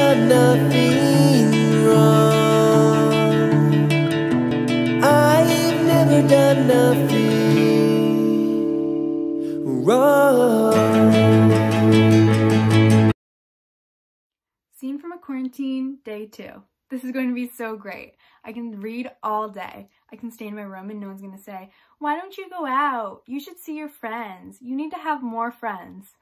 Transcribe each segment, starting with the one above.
done nothing wrong. I've never done nothing wrong. Scene from a Quarantine, Day 2. This is going to be so great. I can read all day. I can stay in my room and no one's going to say, "Why don't you go out? You should see your friends. You need to have more friends."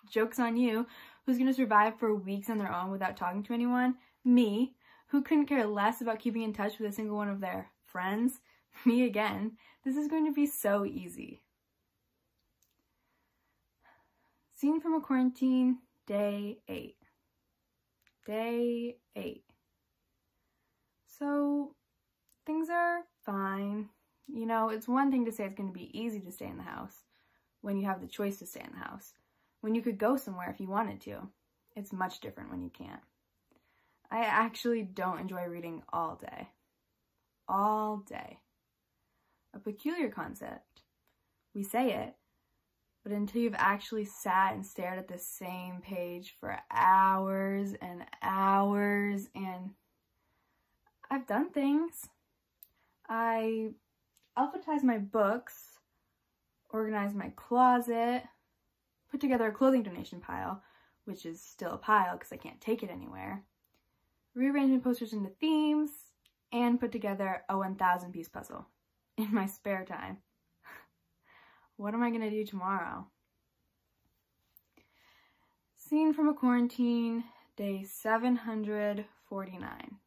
Joke's on you. Who's going to survive for weeks on their own without talking to anyone? Me, who couldn't care less about keeping in touch with a single one of their friends. Me again. This is going to be so easy. Scene from a Quarantine, Day 8. Day 8. So, things are fine. You know, it's one thing to say it's going to be easy to stay in the house when you have the choice to stay in the house. When you could go somewhere if you wanted to. It's much different when you can't. I actually don't enjoy reading all day. All day. A peculiar concept. We say it, but until you've actually sat and stared at the same page for hours and hours, and I've done things. I alphabetized my books, organized my closet, put together a clothing donation pile, which is still a pile because I can't take it anywhere, rearranged my posters into themes, and put together a 1,000-piece puzzle in my spare time. What am I going to do tomorrow? Scene from a Quarantine, Day 749.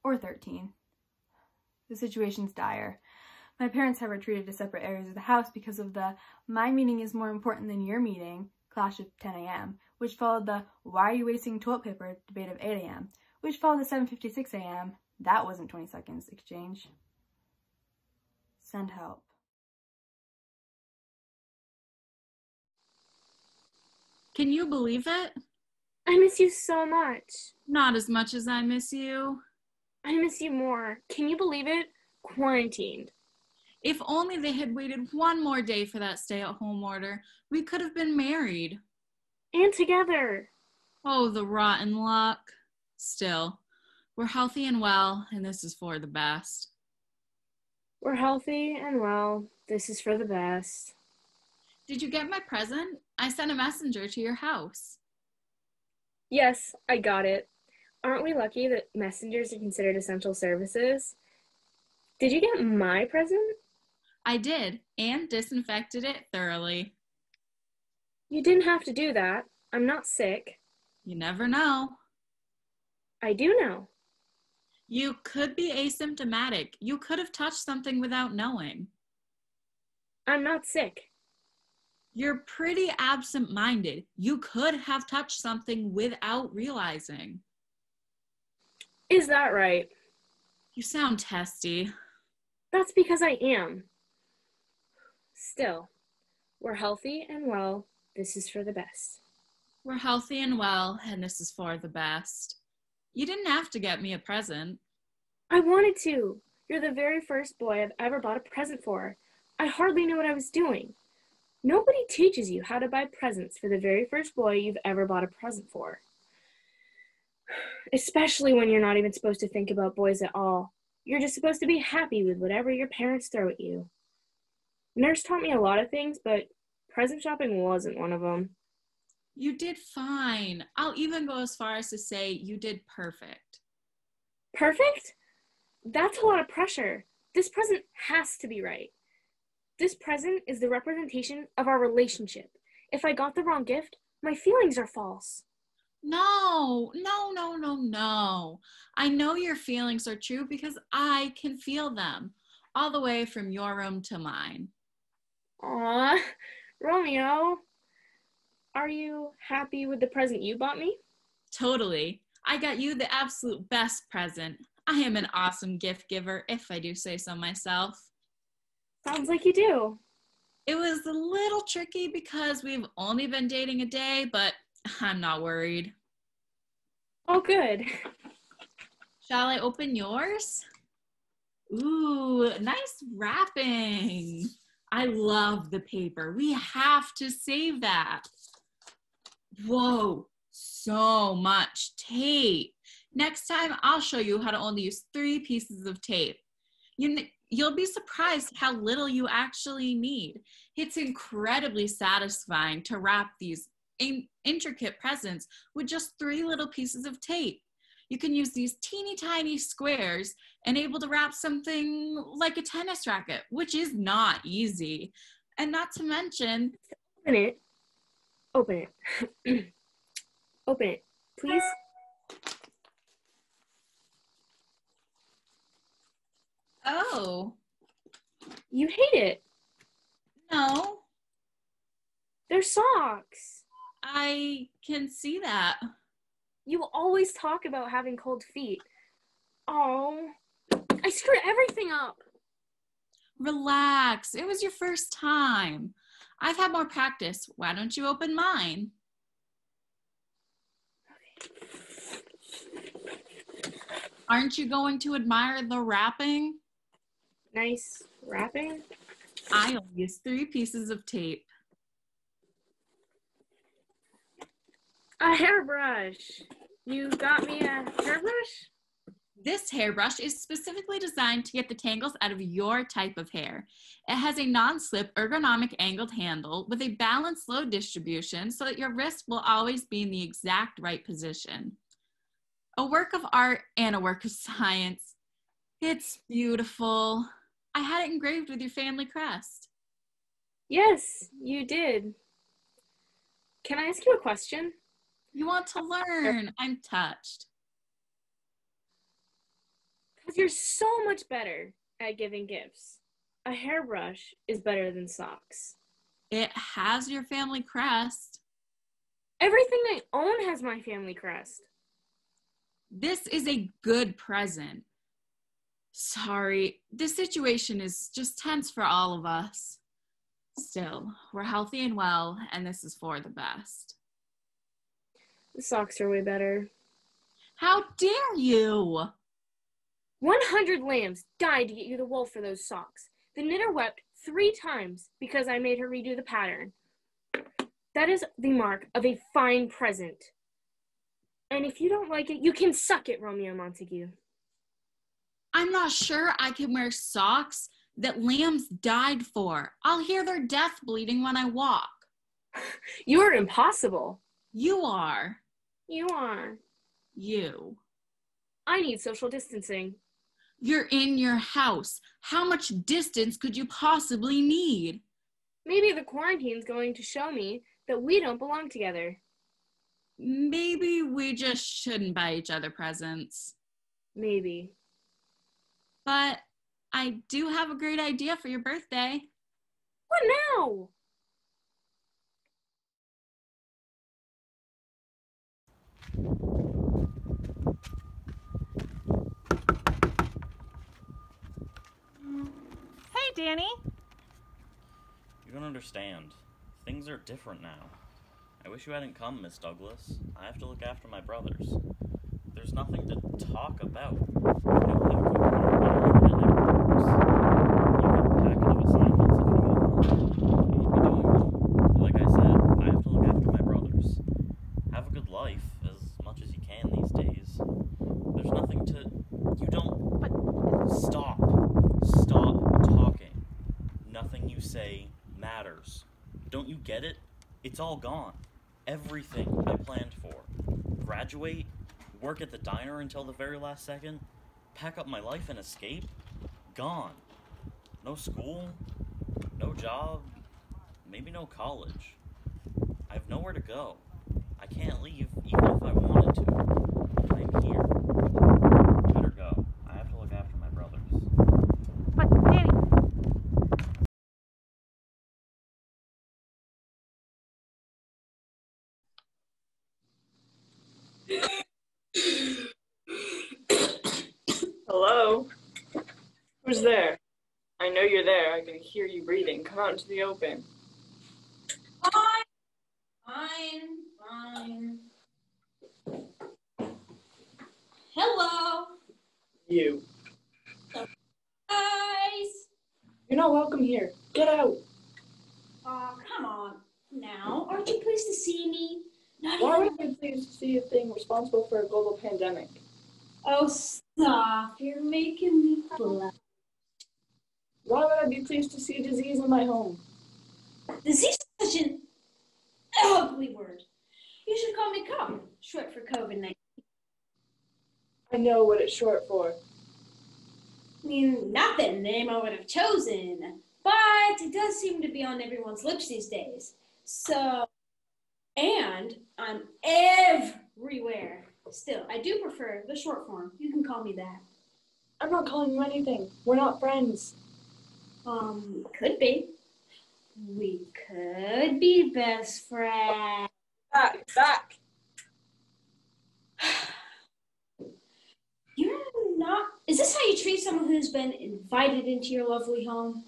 Or 13. The situation's dire. My parents have retreated to separate areas of the house because of the "my meeting is more important than your meeting" clash of 10 a.m., which followed the "why are you wasting toilet paper" debate of 8 a.m., which followed the 7:56 a.m. that wasn't 20 seconds exchange. Send help. Can you believe it? I miss you so much. Not as much as I miss you. I miss you more. Can you believe it? Quarantined. If only they had waited one more day for that stay-at-home order, we could have been married. And together. Oh, the rotten luck. Still, we're healthy and well, and this is for the best. We're healthy and well. This is for the best. Did you get my present? I sent a messenger to your house. Yes, I got it. Aren't we lucky that messengers are considered essential services? Did you get my present? I did, and disinfected it thoroughly. You didn't have to do that. I'm not sick. You never know. I do know. You could be asymptomatic. You could have touched something without knowing. I'm not sick. You're pretty absent-minded. You could have touched something without realizing. Is that right? You sound testy. That's because I am. Still, we're healthy and well. This is for the best. We're healthy and well, and this is for the best. You didn't have to get me a present. I wanted to. You're the very first boy I've ever bought a present for. I hardly knew what I was doing. Nobody teaches you how to buy presents for the very first boy you've ever bought a present for. Especially when you're not even supposed to think about boys at all. You're just supposed to be happy with whatever your parents throw at you. Nurse taught me a lot of things, but present shopping wasn't one of them. You did fine. I'll even go as far as to say you did perfect. Perfect? That's a lot of pressure. This present has to be right. This present is the representation of our relationship. If I got the wrong gift, my feelings are false. No. I know your feelings are true because I can feel them, all the way from your room to mine. Aw, Romeo, are you happy with the present you bought me? Totally. I got you the absolute best present. I am an awesome gift giver, if I do say so myself. Sounds like you do. It was a little tricky because we've only been dating a day, but I'm not worried. Oh, good. Shall I open yours? Ooh, nice wrapping. I love the paper. We have to save that. Whoa, so much tape. Next time, I'll show you how to only use 3 pieces of tape. You'll be surprised how little you actually need. It's incredibly satisfying to wrap these intricate presents with just 3 little pieces of tape. You can use these teeny tiny squares and able to wrap something like a tennis racket, which is not easy. And not to mention... Open it. Open it, please. Oh. You hate it. No. They're socks. I can see that. You always talk about having cold feet. Oh, I screwed everything up. Relax. It was your first time. I've had more practice. Why don't you open mine? Aren't you going to admire the wrapping? Nice wrapping. I only use 3 pieces of tape. A hairbrush. You got me a hairbrush? This hairbrush is specifically designed to get the tangles out of your type of hair. It has a non-slip ergonomic angled handle with a balanced load distribution so that your wrist will always be in the exact right position. A work of art and a work of science. It's beautiful. I had it engraved with your family crest. Yes, you did. Can I ask you a question? You want to learn. I'm touched. Because you're so much better at giving gifts. A hairbrush is better than socks. It has your family crest. Everything I own has my family crest. This is a good present. Sorry, this situation is just tense for all of us. Still, we're healthy and well, and this is for the best. The socks are way better. How dare you? 100 lambs died to get you the wool for those socks. The knitter wept 3 times because I made her redo the pattern. That is the mark of a fine present. And if you don't like it, you can suck it, Romeo Montague. I'm not sure I can wear socks that lambs died for. I'll hear their death bleeding when I walk. You are impossible. You are. You are. You. I need social distancing. You're in your house. How much distance could you possibly need? Maybe the quarantine's going to show me that we don't belong together. Maybe we just shouldn't buy each other presents. Maybe. But I do have a great idea for your birthday. What now? Hey, Danny. You don't understand. Things are different now. I wish you hadn't come, Miss Douglas. I have to look after my brothers. There's nothing to talk about. You know how COVID never works. You have a packet of assignments if you want. I won't be doing them. Like I said, I have to look after my brothers. Have a good life, as much as you can these days. There's nothing to... You don't... But... Stop. Stop talking. Nothing you say matters. Don't you get it? It's all gone. Everything I planned for. Graduate, work at the diner until the very last second, pack up my life and escape? Gone. No school, no job, maybe no college. I have nowhere to go. I can't leave even if I wanted to. I'm here. Better go. I have to look after my brothers. But, Danny. Hello? Who's there? I know you're there. I can hear you breathing. Come out into the open. Fine. Hello. You. Guys. You're not welcome here. Get out. Aw, come on now. Aren't you pleased to see me? Not Why even. would I be pleased to see a thing responsible for a global pandemic? Oh, stop. You're making me blush. Why would I be pleased to see a disease in my home? Disease is such an ugly word. You should call me COV, short for COVID-19. I know what it's short for. I mean, not the name I would have chosen, but it does seem to be on everyone's lips these days. So, and I'm everywhere. Still, I do prefer the short form. You can call me that. I'm not calling you anything. We're not friends. Could be. We could be best friends. Back. You're not. Is this how you treat someone who's been invited into your lovely home?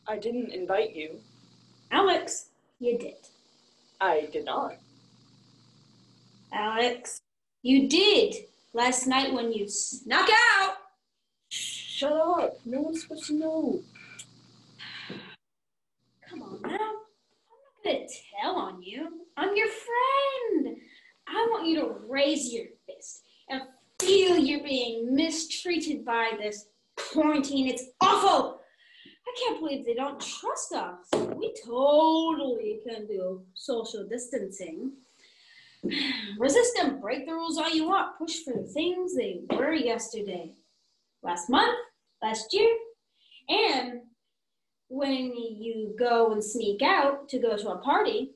I didn't invite you. Alex, you did. I did not. Alex, you did. Last night when you snuck out. Shut up. No one's supposed to know. Come on now. I'm not going to tell on you. I'm your friend. I want you to raise your fist and feel you're being mistreated by this quarantine. It's awful. I can't believe they don't trust us. We totally can do social distancing. Resist and break the rules all you want. Push for the things they were yesterday, last month, last year, and when you go and sneak out to go to a party,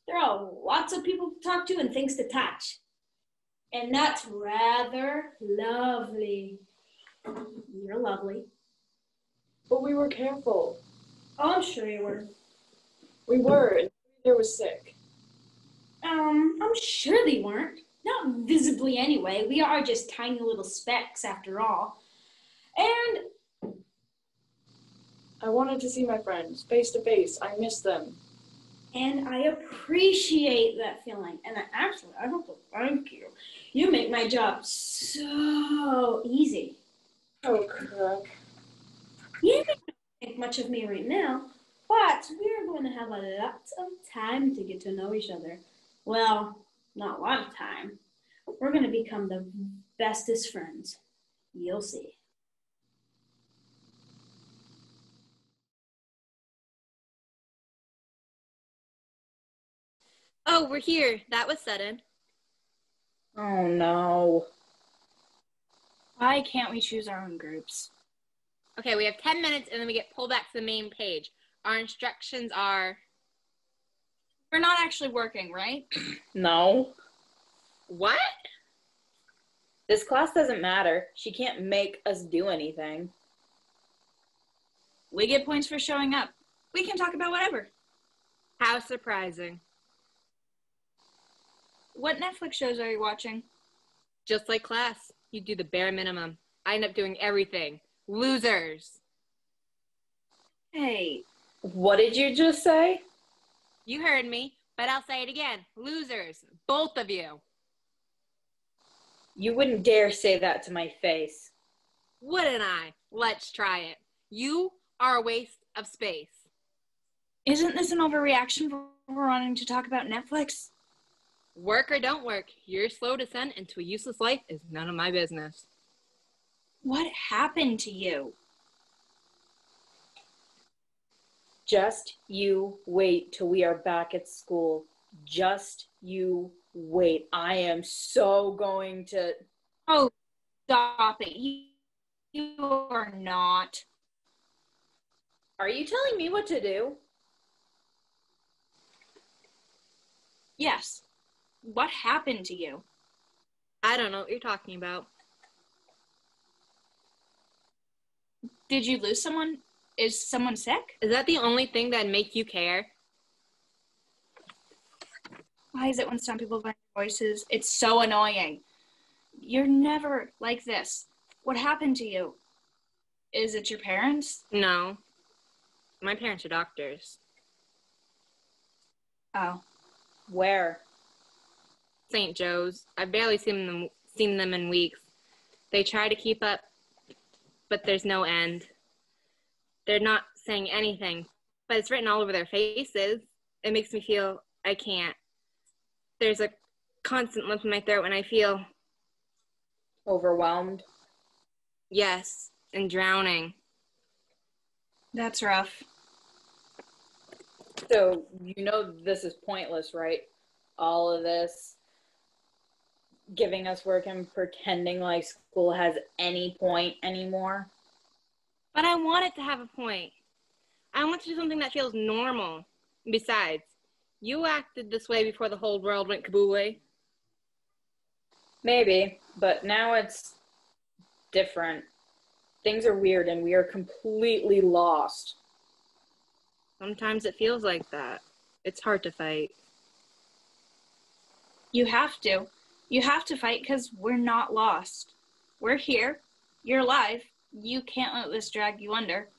there are lots of people to talk to and things to touch. And that's rather lovely. You're lovely. But we were careful. Oh, I'm sure you were. We were, and there was sick. I'm sure they weren't. Not visibly anyway. We are just tiny little specks after all. And I wanted to see my friends face to face. I miss them. And I appreciate that feeling. And I want to thank you. You make my job so easy. Oh, crap. You don't think much of me right now, but we're going to have a lot of time to get to know each other. Well, not a lot of time. We're going to become the bestest friends. You'll see. Oh, we're here. That was sudden. Oh no. Why can't we choose our own groups? Okay, we have 10 minutes and then we get pulled back to the main page. Our instructions are... We're not actually working, right? No. What? This class doesn't matter. She can't make us do anything. We get points for showing up. We can talk about whatever. How surprising. What Netflix shows are you watching? Just like class, you do the bare minimum. I end up doing everything. Losers. Hey, What did you just say? You heard me, but I'll say it again. Losers. Both of you. You wouldn't dare say that to my face. Wouldn't I? Let's try it. You are a waste of space. isn't this an overreaction for wanting to talk about Netflix? Work or don't work, your slow descent into a useless life is none of my business. What happened to you? Just you wait till we are back at school. Just you wait. I am so going to... Oh, stop it. You are not. Are you telling me what to do? Yes. What happened to you? I don't know what you're talking about. Did you lose someone? Is someone sick? Is that the only thing that'd make you care? Why is it when some people find voices, it's so annoying? You're never like this. What happened to you? Is it your parents? No. My parents are doctors. Oh. Where? St. Joe's. I've barely seen them in weeks. They try to keep up, but there's no end. They're not saying anything, but it's written all over their faces. It makes me feel I can't. There's a constant lump in my throat when I feel, Overwhelmed. yes, and drowning. That's rough. So, this is pointless, right? All of this giving us work and pretending like school has any point anymore. But I want it to have a point. I want to do something that feels normal. Besides, you acted this way before the whole world went kabooey. Maybe, but now it's different. Things are weird and we are completely lost. Sometimes it feels like that. It's hard to fight. You have to. You have to fight because we're not lost. We're here. You're alive. You can't let this drag you under.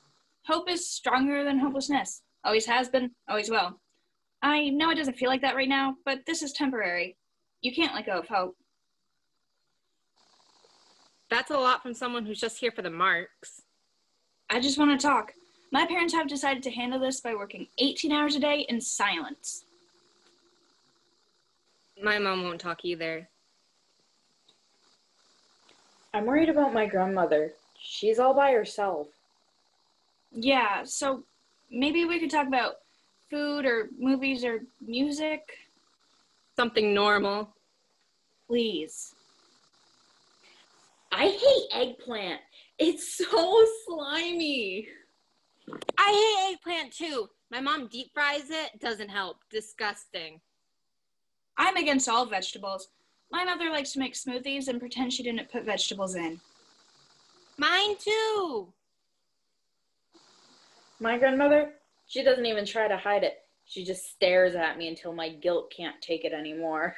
Hope is stronger than hopelessness. Always has been, always will. I know it doesn't feel like that right now, but this is temporary. You can't let go of hope. That's a lot from someone who's just here for the marks. I just want to talk. My parents have decided to handle this by working 18 hours a day in silence. My mom won't talk either. I'm worried about my grandmother. She's all by herself. Yeah, so maybe we could talk about food or movies or music. Something normal. Please. I hate eggplant. It's so slimy. I hate eggplant too. My mom deep fries it. Doesn't help. Disgusting. I'm against all vegetables. My mother likes to make smoothies and pretend she didn't put vegetables in. Mine too. My grandmother, she doesn't even try to hide it. She just stares at me until my guilt can't take it anymore.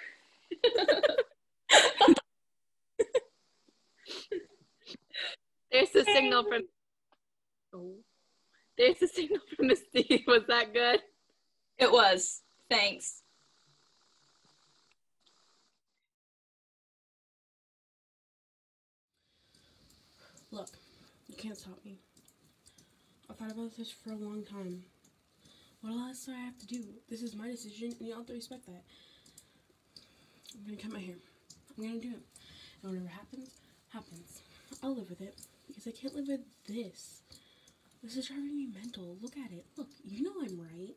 There's the signal from... Oh. There's the signal from Miss D. Was that good? It was. Thanks. Look, you can't stop me. I've thought about this for a long time. What else do I have to do? This is my decision, and you have to respect that. I'm gonna cut my hair. I'm gonna do it. And whatever happens, happens. I'll live with it, because I can't live with this. This is driving me mental. Look at it. Look, you know I'm right.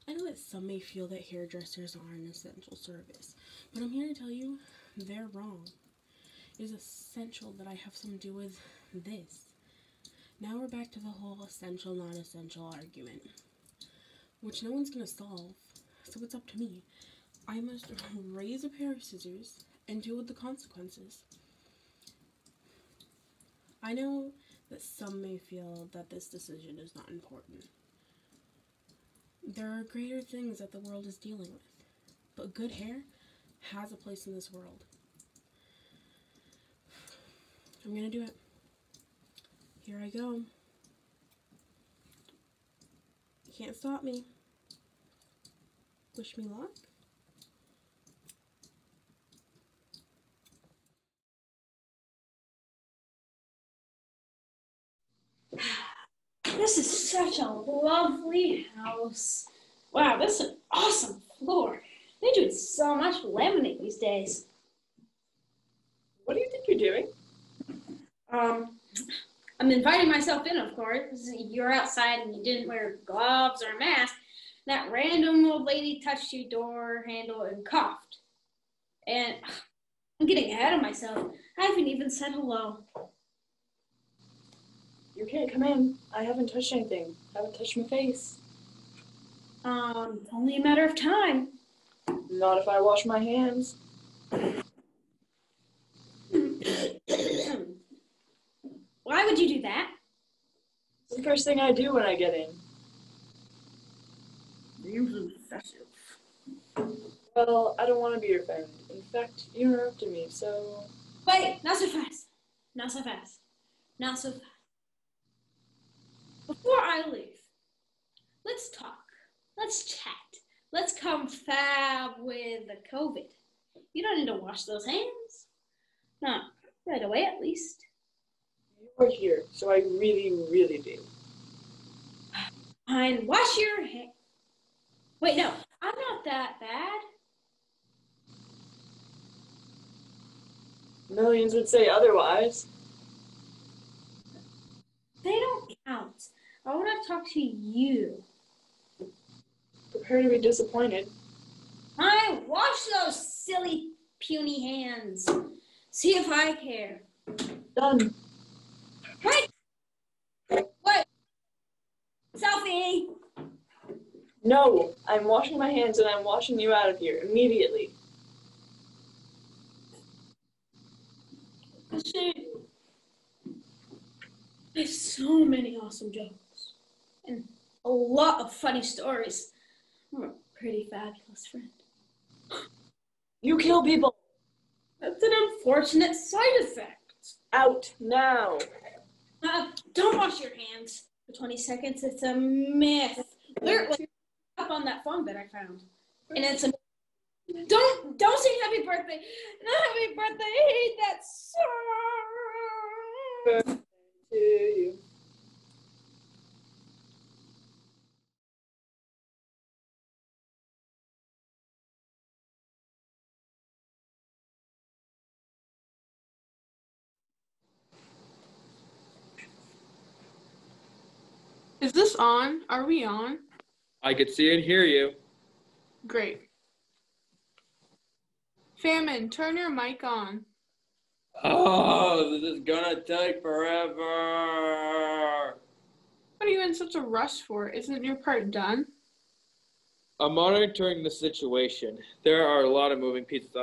I know that some may feel that hairdressers are an essential service, but I'm here to tell you, they're wrong. It is essential that I have something to do with this. Now we're back to the whole essential, non-essential argument, which no one's gonna solve, so it's up to me. I must raise a pair of scissors and deal with the consequences. I know that some may feel that this decision is not important. There are greater things that the world is dealing with, but good hair has a place in this world. I'm gonna do it. Here I go. You can't stop me. Wish me luck. This is such a lovely house. Wow, this is an awesome floor. They're doing so much laminate these days. What do you think you're doing? I'm inviting myself in, of course. You're outside and you didn't wear gloves or a mask. That random old lady touched your door handle and coughed. And I'm getting ahead of myself. I haven't even said hello. You can't come in. I haven't touched anything. I haven't touched my face. Only a matter of time. Not if I wash my hands. Why would you do that? It's the first thing I do when I get in. You're obsessive. Well, I don't want to be your friend. In fact, you interrupted me, so... Wait, not so fast. Not so fast. Not so fast. Before I leave, let's talk. Let's chat. Let's confab with the COVID. You don't need to wash those hands. Not right away, at least. You are here, so I really, really do. Fine, wash your hands. Wait, no, I'm not that bad. Millions would say otherwise. They don't count. I want to talk to you. Prepare to be disappointed. I wash those silly, puny hands. See if I care. Done. Wait! What? Selfie! No, I'm washing my hands and I'm washing you out of here immediately. There's so many awesome jokes. And a lot of funny stories. I'm a pretty fabulous friend. You kill people. That's an unfortunate side effect. Out now. Don't wash your hands for 20 seconds. It's a myth. Literally up on that phone that I found. And it's a don't sing happy birthday. Happy birthday. I hate that song. To you. Is this on? Are we on? I could see and hear you. Great. Famine, turn your mic on. Oh, this is gonna take forever. What are you in such a rush for? Isn't your part done? I'm monitoring the situation. There are a lot of moving pieces.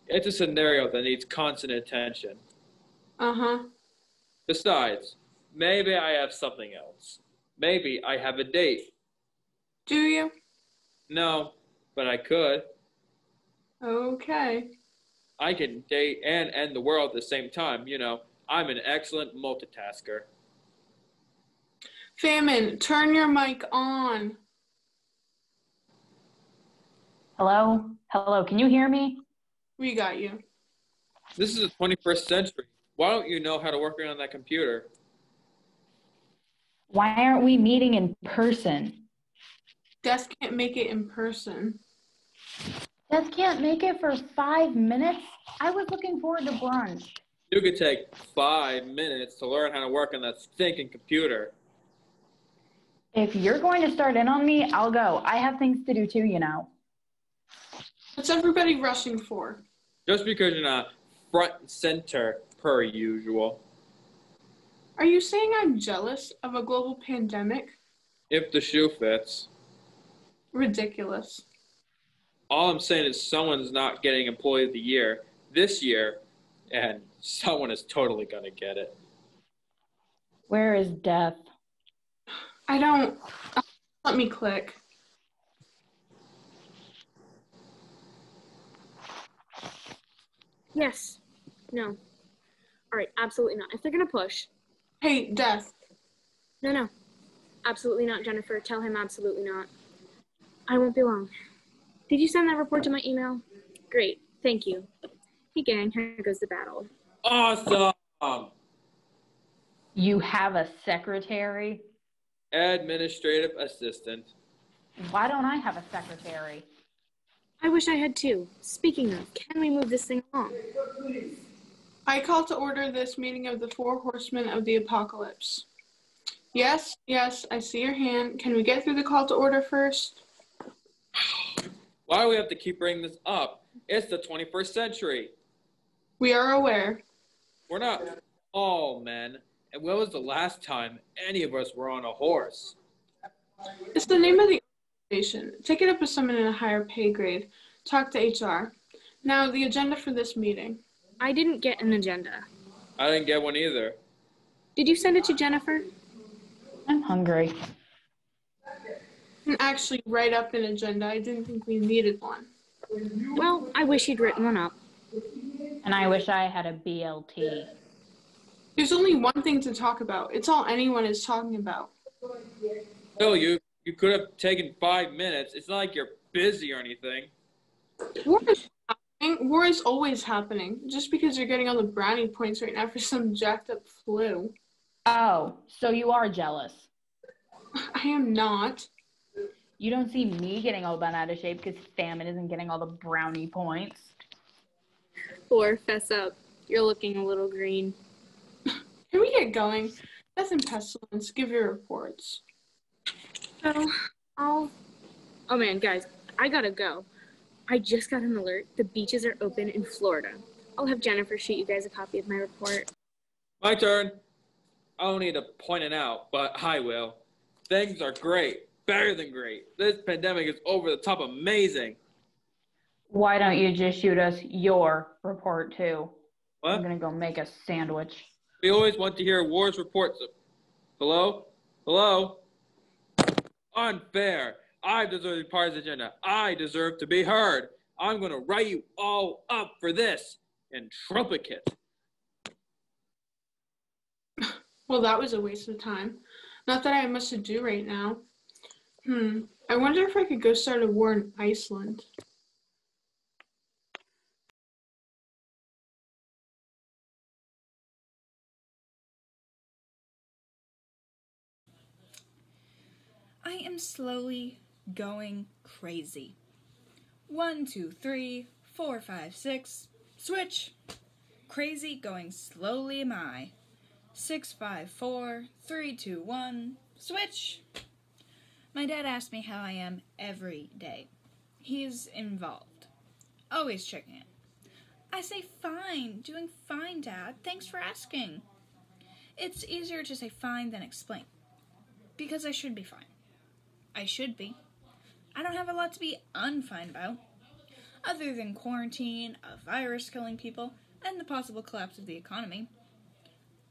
It's a scenario that needs constant attention. Uh-huh. Besides, maybe I have something else. Maybe I have a date. Do you? No, but I could. Okay. I can date and end the world at the same time. You know, I'm an excellent multitasker. Famine, turn your mic on. Hello? Hello, can you hear me? We got you. This is the 21st century. Why don't you know how to work on that computer? Why aren't we meeting in person? Des can't make it in person. Des can't make it for 5 minutes? I was looking forward to brunch. You could take 5 minutes to learn how to work on that stinking computer. If you're going to start in on me, I'll go. I have things to do too, you know. What's everybody rushing for? Just because you're not front and center per usual. Are you saying I'm jealous of a global pandemic? If the shoe fits. Ridiculous. All I'm saying is someone's not getting Employee of the Year this year, and someone is totally going to get it. Where is Death? I don't... Let me click. Yes. No. All right, absolutely not. If they're going to push. Hey, Death. No. Absolutely not, Jennifer. Tell him absolutely not. I won't be long. Did you send that report to my email? Great. Thank you. Hey, gang, here goes the battle. Awesome! You have a secretary? Administrative assistant. Why don't I have a secretary? I wish I had two. Speaking of, can we move this thing along? I call to order this meeting of the Four Horsemen of the Apocalypse. Yes, I see your hand. Can we get through the call to order first? Why do we have to keep bringing this up? It's the 21st century. We are aware. We're not all men. And when was the last time any of us were on a horse? It's the name of the organization. Take it up with someone in a higher pay grade. Talk to HR. Now, the agenda for this meeting. I didn't get an agenda. I didn't get one either. Did you send it to Jennifer? I'm hungry. And actually write up an agenda. I didn't think we needed one. Well, I wish you'd written one up. And I wish I had a BLT. There's only one thing to talk about. It's all anyone is talking about. Still, you could have taken 5 minutes. It's not like you're busy or anything. War is happening. War is always happening. Just because you're getting all the brownie points right now for some jacked up flu. Oh, so you are jealous. I am not. You don't see me getting all bent out of shape because Famine isn't getting all the brownie points. Or fess up. You're looking a little green. Can we get going? Death and Pestilence, give your reports. Oh man, guys, I gotta go. I just got an alert. The beaches are open in Florida. I'll have Jennifer shoot you guys a copy of my report. My turn. I don't need to point it out, but I will. Things are great. Better than great. This pandemic is over the top amazing. Why don't you just shoot us your report too? What? I'm gonna go make a sandwich. We always want to hear War's reports. Hello? Hello? Unfair. I deserve to be part of the agenda. I deserve to be heard. I'm going to write you all up for this in Trumpicate. Well, that was a waste of time. Not that I have much to do right now. I wonder if I could go start a war in Iceland. I am slowly going crazy. 1, 2, 3, 4, 5, 6. Switch! Crazy going slowly am I. 6, 5, 4, 3, 2, 1. Switch! My dad asks me how I am every day. He's involved. Always checking it. I say fine, doing fine, Dad. Thanks for asking. It's easier to say fine than explain. Because I should be fine. I should be. I don't have a lot to be unfine about. Other than quarantine, a virus killing people, and the possible collapse of the economy.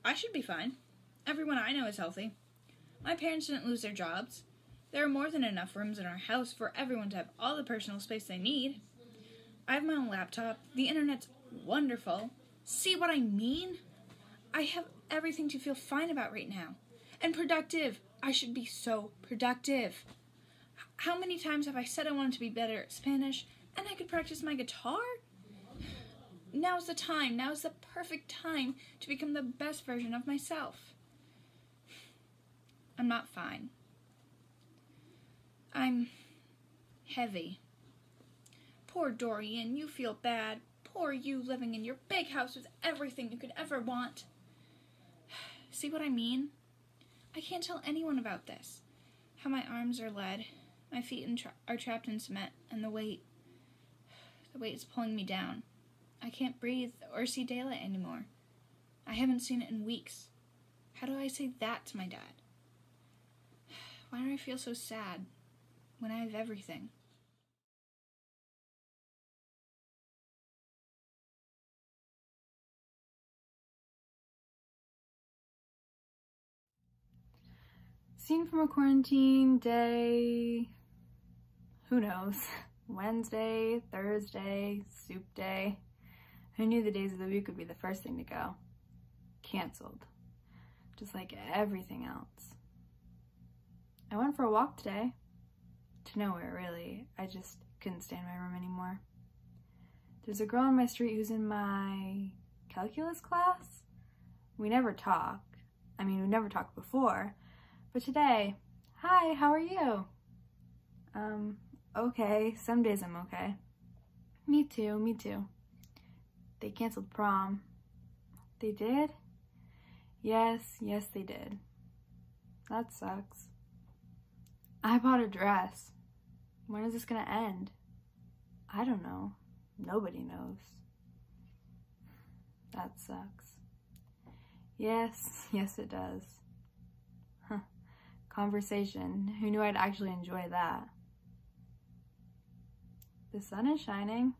I should be fine. Everyone I know is healthy. My parents didn't lose their jobs. There are more than enough rooms in our house for everyone to have all the personal space they need. I have my own laptop. The internet's wonderful. See what I mean? I have everything to feel fine about right now. And productive. I should be so productive. How many times have I said I wanted to be better at Spanish and I could practice my guitar? Now's the time. Now's the perfect time to become the best version of myself. I'm not fine. I'm heavy. Poor Dorian, you feel bad. Poor you living in your big house with everything you could ever want. See what I mean? I can't tell anyone about this. How my arms are lead, my feet are trapped in cement, and the weight is pulling me down. I can't breathe or see daylight anymore. I haven't seen it in weeks. How do I say that to my dad? Why do I feel so sad when I have everything? Scene from a quarantine day, who knows, Wednesday, Thursday, soup day. Who knew the days of the week would be the first thing to go? Canceled. Just like everything else. I went for a walk today. To nowhere, really. I just couldn't stay in my room anymore. There's a girl on my street who's in my calculus class. We never talk. I mean, we never talked before. But today, hi, how are you? Okay, some days I'm okay. Me too. They canceled prom. They did? Yes, they did. That sucks. I bought a dress. When is this gonna end? I don't know. Nobody knows. That sucks. Yes, it does. Huh. Conversation. Who knew I'd actually enjoy that? The sun is shining.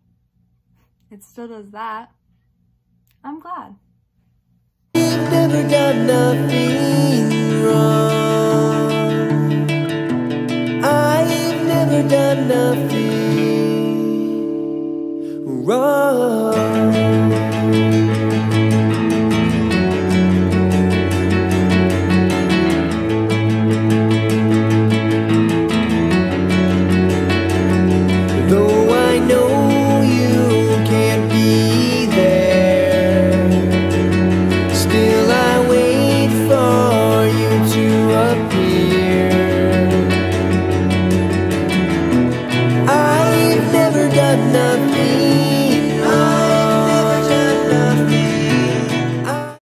It still does that. I'm glad. We've never done nothing